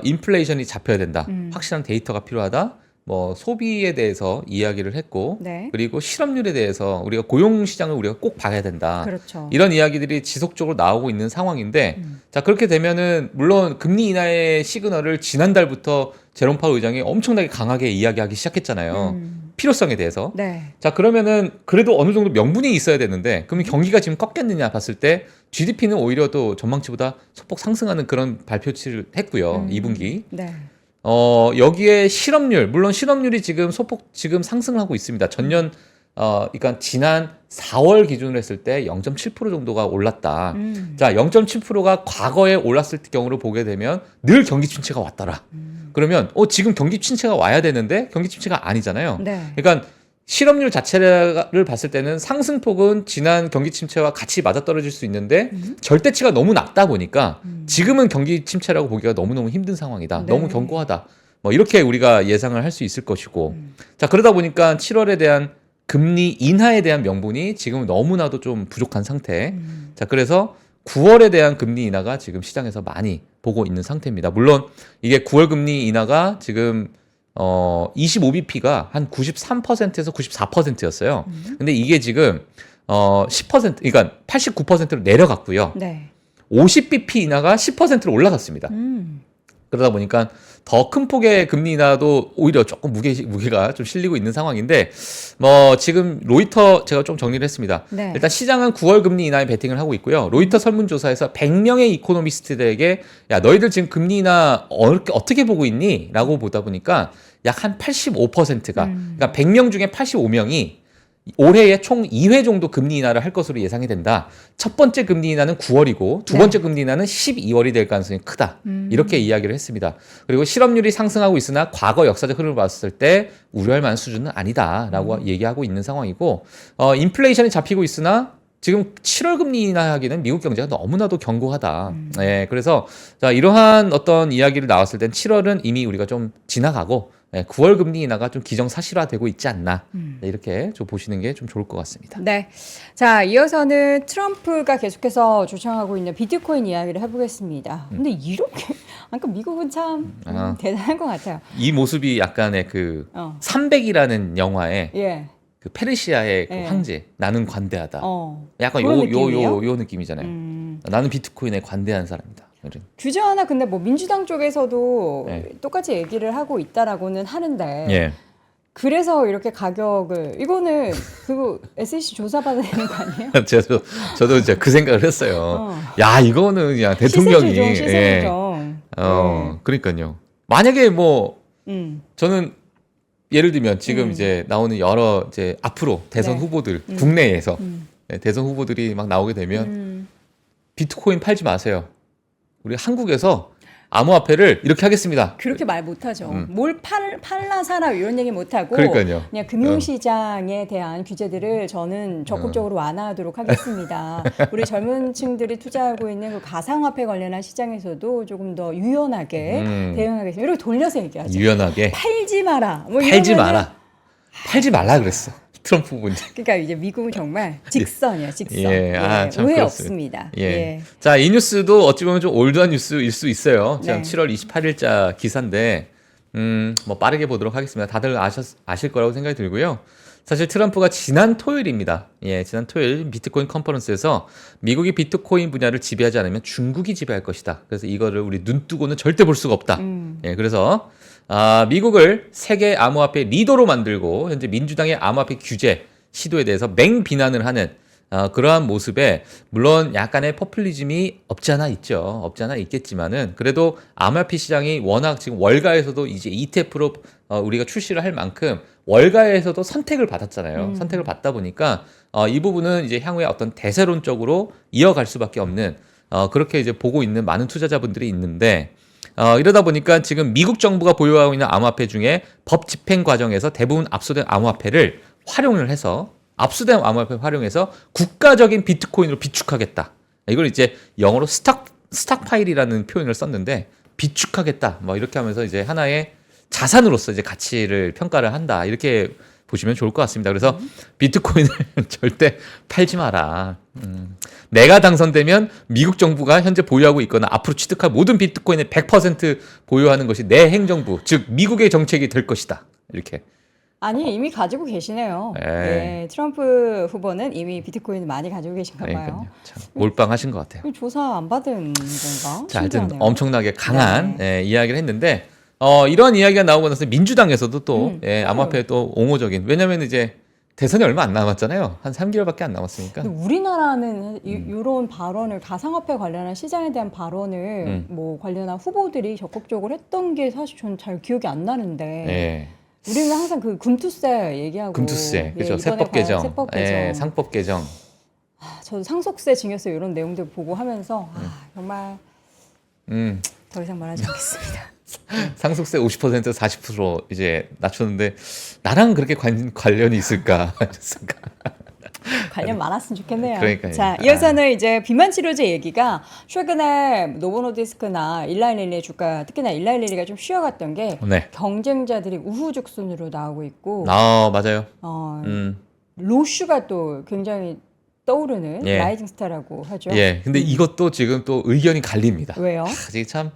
Speaker 2: 인플레이션이 잡혀야 된다. 확실한 데이터가 필요하다. 뭐 소비에 대해서 이야기를 했고,
Speaker 1: 네.
Speaker 2: 그리고 실업률에 대해서 우리가 고용 시장을 우리가 꼭 봐야 된다.
Speaker 1: 그렇죠.
Speaker 2: 이런 이야기들이 지속적으로 나오고 있는 상황인데, 자 그렇게 되면은 물론 금리 인하의 시그널을 지난달부터 제롬 파월 의장이 엄청나게 강하게 이야기하기 시작했잖아요. 필요성에 대해서.
Speaker 1: 네.
Speaker 2: 자 그러면은 그래도 어느 정도 명분이 있어야 되는데, 그러면 경기가 지금 꺾였느냐 봤을 때 GDP는 오히려 또 전망치보다 소폭 상승하는 그런 발표치를 했고요. 2분기.
Speaker 1: 네.
Speaker 2: 여기에 실업률, 물론 실업률이 지금 소폭 지금 상승을 하고 있습니다. 전년, 그러니까 지난 4월 기준으로 했을 때 0.7% 정도가 올랐다. 자, 0.7%가 과거에 올랐을 경우로 보게 되면 늘 경기 침체가 왔더라. 그러면, 지금 경기 침체가 와야 되는데 경기 침체가 아니잖아요.
Speaker 1: 네.
Speaker 2: 그러니까 실업률 자체를 봤을 때는 상승폭은 지난 경기 침체와 같이 맞아떨어질 수 있는데 절대치가 너무 낮다 보니까 지금은 경기 침체라고 보기가 너무너무 힘든 상황이다.
Speaker 1: 네.
Speaker 2: 너무 견고하다. 뭐 이렇게 우리가 예상을 할 수 있을 것이고, 자 그러다 보니까 7월에 대한 금리 인하에 대한 명분이 지금 너무나도 좀 부족한 상태. 자 그래서 9월에 대한 금리 인하가 지금 시장에서 많이 보고 있는 상태입니다. 물론 이게 9월 금리 인하가 지금 25bp가 한 93%에서 94%였어요. 근데 이게 지금 10%, 그러니까 89%로 내려갔고요.
Speaker 1: 네.
Speaker 2: 50bp 인하가 10%로 올라갔습니다. 그러다 보니까 더 큰 폭의 금리 인하도 오히려 조금 무게가 좀 실리고 있는 상황인데, 뭐 지금 로이터 제가 좀 정리를 했습니다.
Speaker 1: 네.
Speaker 2: 일단 시장은 9월 금리 인하에 베팅을 하고 있고요. 로이터 설문조사에서 100명의 이코노미스트들에게 야 너희들 지금 금리 인하 어떻게 보고 있니? 라고 보다 보니까 약 한 85%가 그러니까 100명 중에 85명이 올해에 총 2회 정도 금리 인하를 할 것으로 예상이 된다. 첫 번째 금리 인하는 9월이고 두 번째 금리 인하는 12월이 될 가능성이 크다. 이렇게 이야기를 했습니다. 그리고 실업률이 상승하고 있으나 과거 역사적 흐름을 봤을 때 우려할 만한 수준은 아니다라고 얘기하고 있는 상황이고, 인플레이션이 잡히고 있으나 지금 7월 금리 인하하기는 미국 경제가 너무나도 견고하다. 예, 그래서 자, 이러한 어떤 이야기를 나왔을 땐 7월은 이미 우리가 좀 지나가고 예, 9월 금리 인하가 좀 기정사실화되고 있지 않나 네, 이렇게 좀 보시는 게 좀 좋을 것 같습니다.
Speaker 1: 네. 자, 이어서는 트럼프가 계속해서 주창하고 있는 비트코인 이야기를 해보겠습니다. 근데 이렇게, 그러니까 미국은 참 대단한 것 같아요.
Speaker 2: 이 모습이 약간의 그 300이라는 영화에
Speaker 1: 예.
Speaker 2: 그 페르시아의 그
Speaker 1: 예.
Speaker 2: 황제 나는 관대하다. 약간
Speaker 1: 그런 느낌이에요?
Speaker 2: 요 느낌이잖아요. 나는 비트코인에 관대한 사람이다. 이런.
Speaker 1: 주저하나 근데 뭐 민주당 쪽에서도
Speaker 2: 네.
Speaker 1: 똑같이 얘기를 하고 있다라고는 하는데
Speaker 2: 예.
Speaker 1: 그래서 이렇게 가격을 이거는 그거 SEC 조사받아야 되는 거 아니에요?
Speaker 2: 저도 이제 그 생각을 했어요. 야 이거는 그냥 대통령이
Speaker 1: 시세 조정.
Speaker 2: 그러니까요. 만약에 뭐
Speaker 1: 음.
Speaker 2: 저는 예를 들면 지금 이제 나오는 여러 이제 앞으로 대선
Speaker 1: 네.
Speaker 2: 후보들 국내에서 네, 대선 후보들이 막 나오게 되면 비트코인 팔지 마세요. 우리 한국에서 암호화폐를 이렇게 하겠습니다.
Speaker 1: 그렇게 말 못하죠. 뭘 팔라 사라 이런 얘기 못하고
Speaker 2: 그러니까요.
Speaker 1: 그냥 금융시장에 대한 규제들을 저는 적극적으로 완화하도록 하겠습니다. 우리 젊은 층들이 투자하고 있는 그 가상화폐 관련한 시장에서도 조금 더 유연하게 대응하겠습니다. 이렇게 돌려서 얘기하죠.
Speaker 2: 유연하게
Speaker 1: 팔지 마라. 뭐
Speaker 2: 팔지
Speaker 1: 이러면은-
Speaker 2: 마라. 팔지 말라 그랬어. 트럼프 분이.
Speaker 1: 그러니까 이제 미국은 정말 직선이야, 직선.
Speaker 2: 예, 참
Speaker 1: 오해
Speaker 2: 그렇습니다.
Speaker 1: 없습니다.
Speaker 2: 예. 자, 이 뉴스도 어찌 보면 좀 올드한 뉴스일 수 있어요. 지금
Speaker 1: 네.
Speaker 2: 7월 28일자 기사인데, 뭐 빠르게 보도록 하겠습니다. 다들 아실 거라고 생각이 들고요. 사실 트럼프가 지난 토요일입니다. 예, 지난 토요일 비트코인 컨퍼런스에서 미국이 비트코인 분야를 지배하지 않으면 중국이 지배할 것이다. 그래서 이거를 우리 눈 뜨고는 절대 볼 수가 없다. 예, 그래서 미국을 세계 암호화폐 리더로 만들고 현재 민주당의 암호화폐 규제 시도에 대해서 맹비난을 하는 그러한 모습에 물론 약간의 포퓰리즘이 없지 않아 있죠. 없지 않아 있겠지만은 그래도 암호화폐 시장이 워낙 지금 월가에서도 이제 ETF로 우리가 출시를 할 만큼 월가에서도 선택을 받았잖아요. 선택을 받다 보니까 이 부분은 이제 향후에 어떤 대세론적으로 이어갈 수밖에 없는 그렇게 이제 보고 있는 많은 투자자분들이 있는데 이러다 보니까 지금 미국 정부가 보유하고 있는 암호화폐 중에 법 집행 과정에서 대부분 압수된 암호화폐를 활용을 해서 압수된 암호화폐 활용해서 국가적인 비트코인으로 비축하겠다. 이걸 이제 영어로 스탁파일이라는 표현을 썼는데 비축하겠다. 뭐 이렇게 하면서 이제 하나의 자산으로서 이제 가치를 평가를 한다. 이렇게 보시면 좋을 것 같습니다. 그래서 비트코인을 절대 팔지 마라. 내가 당선되면 미국 정부가 현재 보유하고 있거나 앞으로 취득할 모든 비트코인의 100% 보유하는 것이 내 행정부, 즉 미국의 정책이 될 것이다. 이렇게.
Speaker 1: 아니 이미 가지고 계시네요.
Speaker 2: 예.
Speaker 1: 예, 트럼프 후보는 이미 비트코인을 많이 가지고 계신가 봐요.
Speaker 2: 그러니까요. 참 몰빵하신 것 같아요.
Speaker 1: 이거 조사 안 받은 건가?
Speaker 2: 자, 하여튼
Speaker 1: 신기하네요.
Speaker 2: 엄청나게 강한 이야기를 했는데 이런 이야기가 나오고 나서 민주당에서도 또 암호화폐 또 옹호적인 왜냐하면 이제 대선이 얼마 안 남았잖아요. 한 3개월밖에 안 남았으니까.
Speaker 1: 근데 우리나라는 이런 발언을 가상화폐 관련한 시장에 대한 발언을 뭐 관련한 후보들이 적극적으로 했던 게 사실 저는 잘 기억이 안 나는데
Speaker 2: 예.
Speaker 1: 우리는 항상 그 금투세 얘기하고
Speaker 2: 금투세, 그렇죠.
Speaker 1: 이번에
Speaker 2: 세법 개정,
Speaker 1: 세법 개정.
Speaker 2: 예, 상법 개정.
Speaker 1: 저도 상속세, 증여세 이런 내용들 보고 하면서 정말
Speaker 2: 음,
Speaker 1: 더 이상 말하지 않겠습니다.
Speaker 2: 상속세 50% 40% 이제 낮췄는데 나랑 그렇게 관련이 있을까?
Speaker 1: 관련 많았으면 좋겠네요.
Speaker 2: 그러니까요.
Speaker 1: 자, 이어서는 이제 비만 치료제 얘기가 최근에 노보노디스크나 일라일릴리의 주가, 특히나 일라일릴리가 좀 쉬어갔던 게
Speaker 2: 네.
Speaker 1: 경쟁자들이 우후죽순으로 나오고 있고
Speaker 2: 맞아요.
Speaker 1: 로슈가 또 굉장히 떠오르는
Speaker 2: 예.
Speaker 1: 라이징 스타라고 하죠.
Speaker 2: 예. 근데 이것도 지금 또 의견이 갈립니다.
Speaker 1: 왜요?
Speaker 2: 이게 참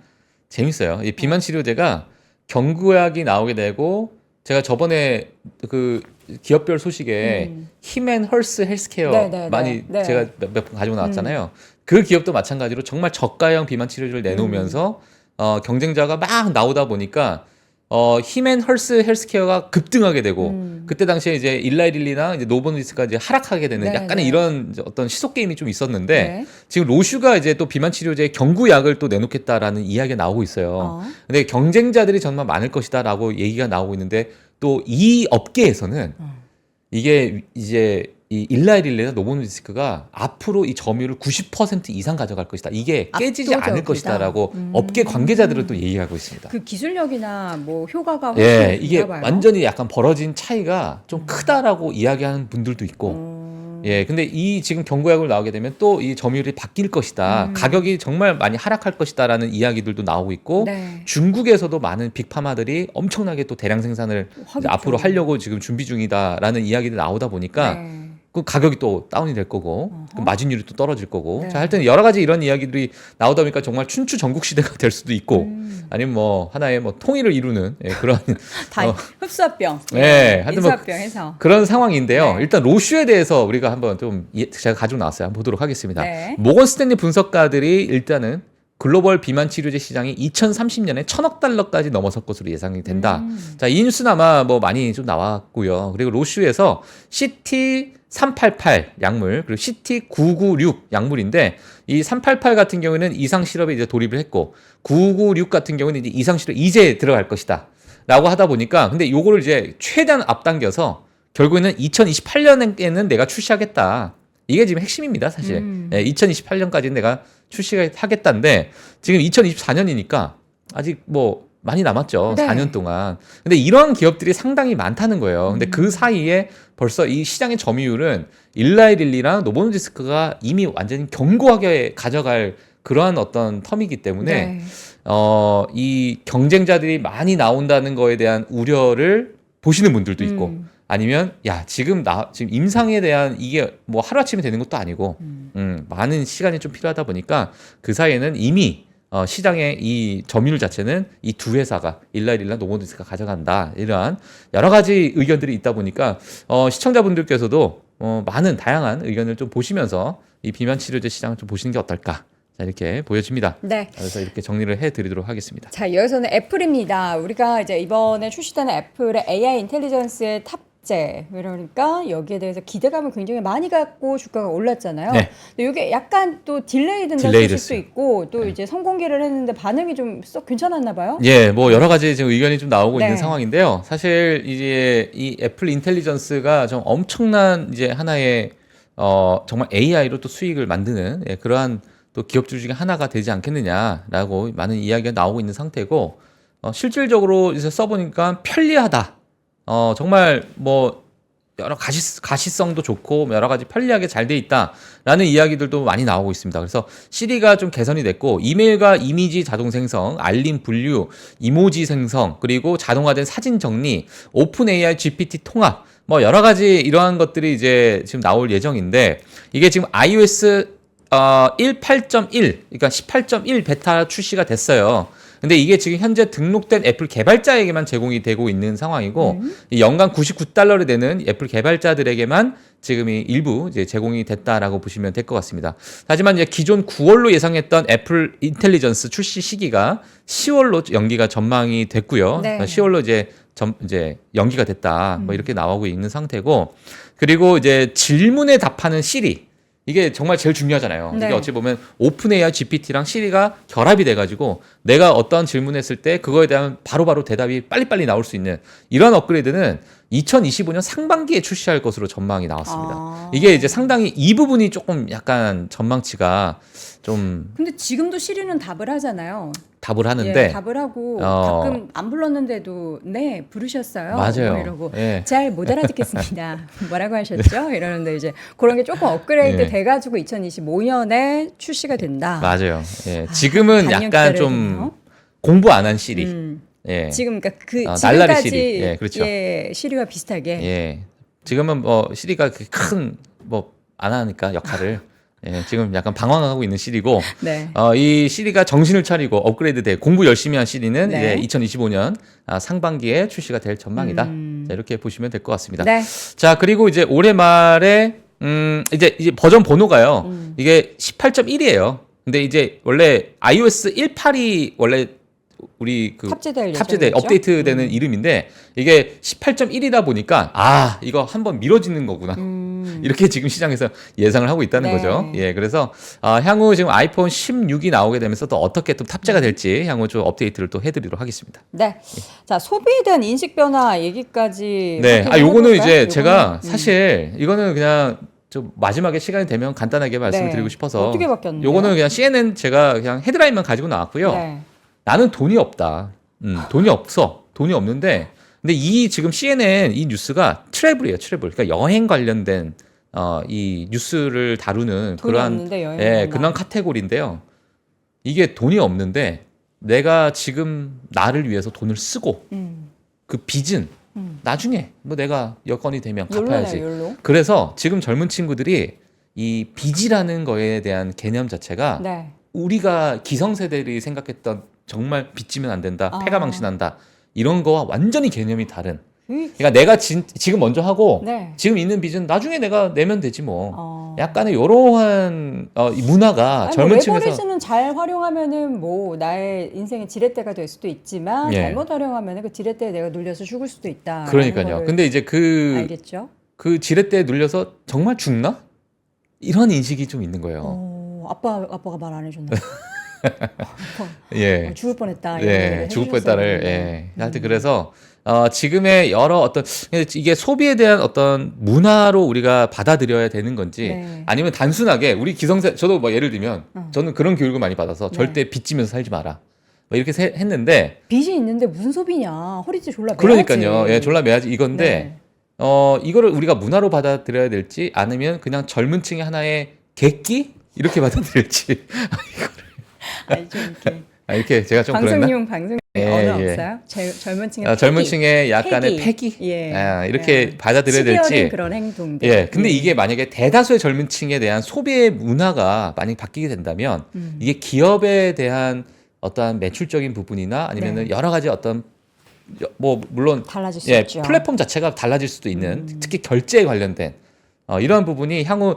Speaker 2: 재밌어요. 이 비만 치료제가 경구약이 나오게 되고 제가 저번에 그 기업별 소식에 힘앤 헐스 헬스케어
Speaker 1: 네.
Speaker 2: 많이
Speaker 1: 네.
Speaker 2: 제가 몇 번 가지고 나왔잖아요. 그 기업도 마찬가지로 정말 저가형 비만 치료제를 내놓으면서 경쟁자가 막 나오다 보니까 힘앤 헐스 헬스케어가 급등하게 되고 그때 당시에 이제 일라이릴리나 이제 노보노디스크가 이제 하락하게 되는
Speaker 1: 네,
Speaker 2: 약간의
Speaker 1: 네.
Speaker 2: 이런 어떤 시속 게임이 좀 있었는데
Speaker 1: 네.
Speaker 2: 지금 로슈가 이제 또 비만 치료제 경구약을 또 내놓겠다라는 이야기가 나오고 있어요. 근데 경쟁자들이 정말 많을 것이다라고 얘기가 나오고 있는데 또 이 업계에서는 이게 이제 이 일라이릴리나 노보노디스크가 앞으로 이 점유율을 90% 이상 가져갈 것이다. 이게 깨지지 않을
Speaker 1: 압도적이다.
Speaker 2: 것이다라고 업계 관계자들은 또 얘기하고 있습니다.
Speaker 1: 그 기술력이나 뭐 효과가 훨씬
Speaker 2: 예, 이게
Speaker 1: 높나 봐요.
Speaker 2: 완전히 약간 벌어진 차이가 좀 크다라고 이야기하는 분들도 있고, 예, 근데 이 지금 경고약으로 나오게 되면 또 이 점유율이 바뀔 것이다. 가격이 정말 많이 하락할 것이다라는 이야기들도 나오고 있고
Speaker 1: 네.
Speaker 2: 중국에서도 많은 빅파마들이 엄청나게 또 대량 생산을 이제
Speaker 1: 하겠죠.
Speaker 2: 앞으로 하려고 지금 준비 중이다라는 이야기도 나오다 보니까
Speaker 1: 네.
Speaker 2: 그 가격이 또 다운이 될 거고 그 마진율이 또 떨어질 거고
Speaker 1: 네.
Speaker 2: 자 하여튼 여러 가지 이런 이야기들이 나오다 보니까 정말 춘추 전국 시대가 될 수도 있고 아니면 뭐 하나의 뭐 통일을 이루는 예, 그런
Speaker 1: 다 흡수합병,
Speaker 2: 네, 하여튼 뭐
Speaker 1: 인수합병 해서.
Speaker 2: 그런 상황인데요.
Speaker 1: 네.
Speaker 2: 일단 로슈에 대해서 우리가 한번 좀 제가 가지고 나왔어요. 한번 보도록 하겠습니다.
Speaker 1: 네.
Speaker 2: 모건 스탠리 분석가들이 일단은 글로벌 비만 치료제 시장이 2030년에 1,000억 달러까지 넘어설 것으로 예상이 된다. 자, 이 뉴스는 아마 뭐 많이 좀 나왔고요. 그리고 로슈에서 CT388 약물 그리고 CT996 약물인데 이 388 같은 경우에는 이상 실험에 이제 돌입을 했고 996 같은 경우는 이제 이상 실험 이제 들어갈 것이다. 라고 하다 보니까 근데 요거를 이제 최대한 앞당겨서 결국에는 2028년에는 내가 출시하겠다. 이게 지금 핵심입니다, 사실. 2028년까지는 내가 출시하겠다인데 지금 2024년이니까 아직 뭐 많이 남았죠.
Speaker 1: 네.
Speaker 2: 4년 동안. 근데 이런 기업들이 상당히 많다는 거예요. 근데 그 사이에 벌써 이 시장의 점유율은 일라이릴리랑 노보노디스크가 이미 완전히 견고하게 가져갈 그러한 어떤 텀이기 때문에
Speaker 1: 네.
Speaker 2: 이 경쟁자들이 많이 나온다는 거에 대한 우려를 보시는 분들도 있고 아니면 야 지금 임상에 대한 이게 뭐 하루아침에 되는 것도 아니고 많은 시간이 좀 필요하다 보니까 그 사이에는 이미 시장의 이 점유율 자체는 이 두 회사가 일라이릴라 노보노디스크가 가져간다 이러한 여러 가지 의견들이 있다 보니까 시청자분들께서도 많은 다양한 의견을 좀 보시면서 이 비만 치료제 시장을 좀 보시는 게 어떨까 자 이렇게 보여집니다.
Speaker 1: 네.
Speaker 2: 그래서 이렇게 정리를 해드리도록 하겠습니다.
Speaker 1: 자, 이어서는 애플입니다. 우리가 이제 이번에 출시되는 애플의 AI 인텔리전스의 탑재, 그러니까 여기에 대해서 기대감을 굉장히 많이 갖고 주가가 올랐잖아요.
Speaker 2: 네.
Speaker 1: 근데 이게 약간 또 딜레이 된다는
Speaker 2: 딜레이
Speaker 1: 소식도
Speaker 2: 됐어요.
Speaker 1: 있고 또 이제 선공개를 했는데 반응이 좀 썩 괜찮았나 봐요.
Speaker 2: 예, 뭐 여러 가지 지금 의견이 좀 나오고
Speaker 1: 네.
Speaker 2: 있는 상황인데요. 사실 이제 이 애플 인텔리전스가 좀 엄청난 이제 하나의 정말 AI로 또 수익을 만드는 그러한 또 기업들 중에 하나가 되지 않겠느냐라고 많은 이야기가 나오고 있는 상태고 실질적으로 이제 써보니까 편리하다. 정말 뭐 여러 가시성도 좋고 여러 가지 편리하게 잘 돼 있다라는 이야기들도 많이 나오고 있습니다. 그래서 시리가 좀 개선이 됐고 이메일과 이미지 자동 생성, 알림 분류, 이모지 생성, 그리고 자동화된 사진 정리, 오픈 AI GPT 통합 뭐 여러 가지 이러한 것들이 이제 지금 나올 예정인데 이게 지금 iOS 18.1 그러니까 18.1 베타 출시가 됐어요. 근데 이게 지금 현재 등록된 애플 개발자에게만 제공이 되고 있는 상황이고 이 연간 $99를 내는 애플 개발자들에게만 지금 이 일부 이제 제공이 됐다라고 보시면 될 것 같습니다. 하지만 이제 기존 9월로 예상했던 애플 인텔리전스 출시 시기가 10월로 연기가 전망이 됐고요.
Speaker 1: 네.
Speaker 2: 10월로 이제 연기가 됐다. 뭐 이렇게 나오고 있는 상태고 그리고 이제 질문에 답하는 시리 이게 정말 제일 중요하잖아요.
Speaker 1: 네.
Speaker 2: 이게 어찌 보면 오픈 AI GPT랑 시리가 결합이 돼가지고 내가 어떤 질문했을 때 그거에 대한 바로바로 대답이 빨리빨리 나올 수 있는 이런 업그레이드는 2025년 상반기에 출시할 것으로 전망이 나왔습니다. 이게 이제 상당히 이 부분이 조금 약간 전망치가 좀
Speaker 1: 근데 지금도 시리는 답을 하잖아요.
Speaker 2: 답을 하는데
Speaker 1: 예, 답을 하고 가끔 안 불렀는데도 네 부르셨어요.
Speaker 2: 맞아요.
Speaker 1: 뭐 이러고
Speaker 2: 예.
Speaker 1: 잘 못 알아듣겠습니다. 뭐라고 하셨죠? 이러는데 이제 그런 게 조금 업그레이드
Speaker 2: 예.
Speaker 1: 돼가지고 2025년에 출시가 된다.
Speaker 2: 맞아요. 예. 지금은
Speaker 1: 반년
Speaker 2: 약간 좀
Speaker 1: 기다려야
Speaker 2: 공부 안 한 시리. 예.
Speaker 1: 지금 그러니까 그
Speaker 2: 날라리
Speaker 1: 지금까지
Speaker 2: 시리. 예, 그렇죠.
Speaker 1: 예, 시리와 비슷하게.
Speaker 2: 예. 지금은 뭐 시리가 큰 뭐 안 하니까 역할을 예, 지금 약간 방황하고 있는 시리고
Speaker 1: 네.
Speaker 2: 이 시리가 정신을 차리고 업그레이드 돼 공부 열심히 한 시리는
Speaker 1: 네.
Speaker 2: 이제 2025년 상반기에 출시가 될 전망이다. 자, 이렇게 보시면 될 것 같습니다.
Speaker 1: 네.
Speaker 2: 자, 그리고 이제 올해 말에 이제 버전 번호가요. 이게 18.1이에요. 근데 이제 원래 iOS 18이 원래 우리 그
Speaker 1: 탑재될
Speaker 2: 탑재돼
Speaker 1: 예정이죠?
Speaker 2: 업데이트되는 이름인데 이게 18.1이다 보니까 이거 한번 미뤄지는 거구나. 이렇게 지금 시장에서 예상을 하고 있다는
Speaker 1: 네.
Speaker 2: 거죠. 예, 그래서 향후 지금 아이폰 16이 나오게 되면서 또 어떻게 또 탑재가 될지 향후 좀 업데이트를 또 해드리도록 하겠습니다.
Speaker 1: 네. 자, 소비에 대한 인식 변화 얘기까지.
Speaker 2: 네,
Speaker 1: 확인해
Speaker 2: 요거는
Speaker 1: 볼까요?
Speaker 2: 이제
Speaker 1: 요거는,
Speaker 2: 제가 사실 이거는 그냥 좀 마지막에 시간이 되면 간단하게 말씀을
Speaker 1: 네.
Speaker 2: 드리고 싶어서
Speaker 1: 어떻게 바뀌었는데요?
Speaker 2: 요거는 그냥 CNN 제가 그냥 헤드라인만 가지고 나왔고요.
Speaker 1: 네.
Speaker 2: 나는 돈이 없다. 돈이 없어. 돈이 없는데 근데 이 지금 CNN 이 뉴스가 트래블이에요. 트래블. 그러니까 여행 관련된 이 뉴스를 다루는
Speaker 1: 돈이
Speaker 2: 그러한
Speaker 1: 없는데 여행을
Speaker 2: 예,
Speaker 1: 간다.
Speaker 2: 그런 카테고리인데요. 이게 돈이 없는데 내가 지금 나를 위해서 돈을 쓰고 그 빚은 나중에 뭐 내가 여건이 되면 갚아야지.
Speaker 1: 욜로.
Speaker 2: 그래서 지금 젊은 친구들이 이 빚이라는 거에 대한 개념 자체가
Speaker 1: 네.
Speaker 2: 우리가 기성세대들이 생각했던 정말 빚지면 안 된다,
Speaker 1: 아.
Speaker 2: 패가 망신한다 이런 거와 완전히 개념이 다른.
Speaker 1: 그-
Speaker 2: 그러니까 내가 지금 먼저 하고
Speaker 1: 네.
Speaker 2: 지금 있는 빚은 나중에 내가 내면 되지 뭐.
Speaker 1: 어.
Speaker 2: 약간의 이러한 이 문화가
Speaker 1: 아니,
Speaker 2: 젊은
Speaker 1: 뭐
Speaker 2: 층에서
Speaker 1: 레버리지는 잘 활용하면은 뭐 나의 인생의 지렛대가 될 수도 있지만
Speaker 2: 예.
Speaker 1: 잘못 활용하면은 그 지렛대에 내가 눌려서 죽을 수도 있다.
Speaker 2: 그러니까요. 근데 이제 그
Speaker 1: 알겠죠?
Speaker 2: 지렛대에 눌려서 정말 죽나? 이런 인식이 좀 있는 거예요.
Speaker 1: 아빠가 말 안 해줬나?
Speaker 2: 예.
Speaker 1: 죽을 뻔했다. 이런
Speaker 2: 예,
Speaker 1: 얘기를
Speaker 2: 죽을
Speaker 1: 해주셨어야
Speaker 2: 뻔했다를
Speaker 1: 되는데.
Speaker 2: 하여튼 그래서 지금의 여러 어떤 이게 소비에 대한 어떤 문화로 우리가 받아들여야 되는 건지
Speaker 1: 네.
Speaker 2: 아니면 단순하게 우리 기성세 저도 뭐 예를 들면
Speaker 1: 어.
Speaker 2: 저는 그런 교육을 많이 받아서
Speaker 1: 네.
Speaker 2: 절대 빚지면서 살지 마라 뭐 이렇게 했는데
Speaker 1: 빚이 있는데 무슨 소비냐? 허리띠 졸라 매야지.
Speaker 2: 그러니까요. 예, 졸라 매야지 이건데
Speaker 1: 네.
Speaker 2: 이거를 우리가 문화로 받아들여야 될지 아니면 그냥 젊은 층의 하나의 객기 이렇게 받아들일지
Speaker 1: 아니 좀 이렇게
Speaker 2: 이렇게 제가 좀 그랬나?
Speaker 1: 방송용
Speaker 2: 예,
Speaker 1: 언어
Speaker 2: 예.
Speaker 1: 없어요? 젊은 층의
Speaker 2: 젊은
Speaker 1: 패기.
Speaker 2: 층의 약간의
Speaker 1: 패기.
Speaker 2: 패기?
Speaker 1: 예.
Speaker 2: 이렇게
Speaker 1: 예.
Speaker 2: 받아들여야
Speaker 1: 치기어린
Speaker 2: 될지.
Speaker 1: 그런 행동들.
Speaker 2: 예. 근데 이게 만약에 대다수의 젊은 층에 대한 소비의 문화가 만약 바뀌게 된다면 이게 기업에 대한 어떠한 매출적인 부분이나 아니면은
Speaker 1: 네.
Speaker 2: 여러 가지 어떤 뭐 물론
Speaker 1: 달라질 수
Speaker 2: 예,
Speaker 1: 있죠.
Speaker 2: 플랫폼 자체가 달라질 수도 있는 특히 결제에 관련된 이러한 부분이 향후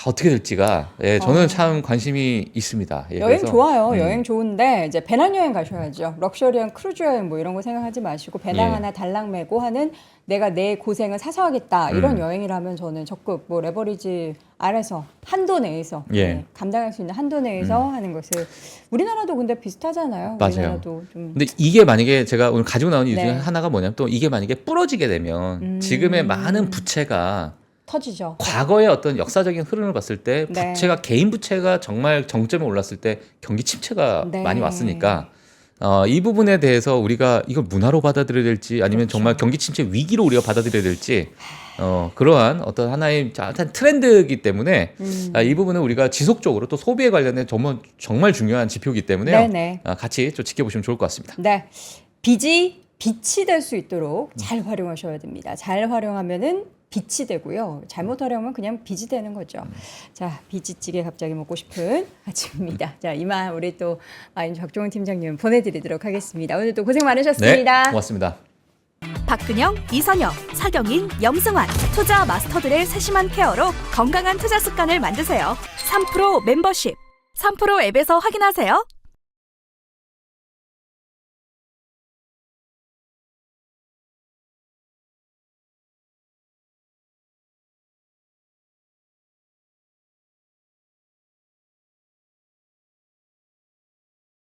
Speaker 2: 어떻게 될지가 저는 참 관심이 있습니다. 예,
Speaker 1: 여행
Speaker 2: 그래서,
Speaker 1: 좋아요. 여행 좋은데 이제 배낭여행 가셔야죠. 럭셔리한 크루즈 여행 뭐 이런 거 생각하지 마시고 배낭
Speaker 2: 예.
Speaker 1: 하나 달랑 메고 하는 내가 내 고생을 사서 하겠다 이런 여행이라면 저는 적극 뭐 레버리지 아래서 한도 내에서
Speaker 2: 예.
Speaker 1: 감당할 수 있는 한도 내에서 하는 것을 우리나라도 근데 비슷하잖아요.
Speaker 2: 맞아요.
Speaker 1: 우리나라도 좀
Speaker 2: 근데 이게 만약에 제가 오늘 가지고 나온 이유 중에
Speaker 1: 네.
Speaker 2: 하나가 뭐냐면 또 이게 만약에 부러지게 되면 지금의 많은 부채가
Speaker 1: 터지죠.
Speaker 2: 과거의 어떤 역사적인 흐름을 봤을 때
Speaker 1: 네.
Speaker 2: 부채가 개인 부채가 정말 정점에 올랐을 때 경기 침체가
Speaker 1: 네.
Speaker 2: 많이 왔으니까 이 부분에 대해서 우리가 이걸 문화로 받아들여야 될지 아니면
Speaker 1: 그렇죠.
Speaker 2: 정말 경기 침체 위기로 우리가 받아들여야 될지 그러한 어떤 하나의 한 트렌드이기 때문에 이 부분은 우리가 지속적으로 또 소비에 관련된 정말 중요한 지표이기 때문에요.
Speaker 1: 네네.
Speaker 2: 같이 좀 지켜보시면 좋을 것 같습니다.
Speaker 1: 네. 빛이 될 수 있도록 잘 활용하셔야 됩니다. 잘 활용하면은 빛이 되고요. 잘못 활용하면 그냥 빚이 되는 거죠. 자, 비지찌개 갑자기 먹고 싶은 아침입니다. 자, 이만 우리 또 박종훈 팀장님 보내드리도록 하겠습니다. 오늘도 고생 많으셨습니다.
Speaker 2: 네, 고맙습니다.
Speaker 3: 박근영, 이선영, 사경인, 염승환 투자 마스터들의 세심한 케어로 건강한 투자 습관을 만드세요. 3프로 멤버십 3프로 앱에서 확인하세요.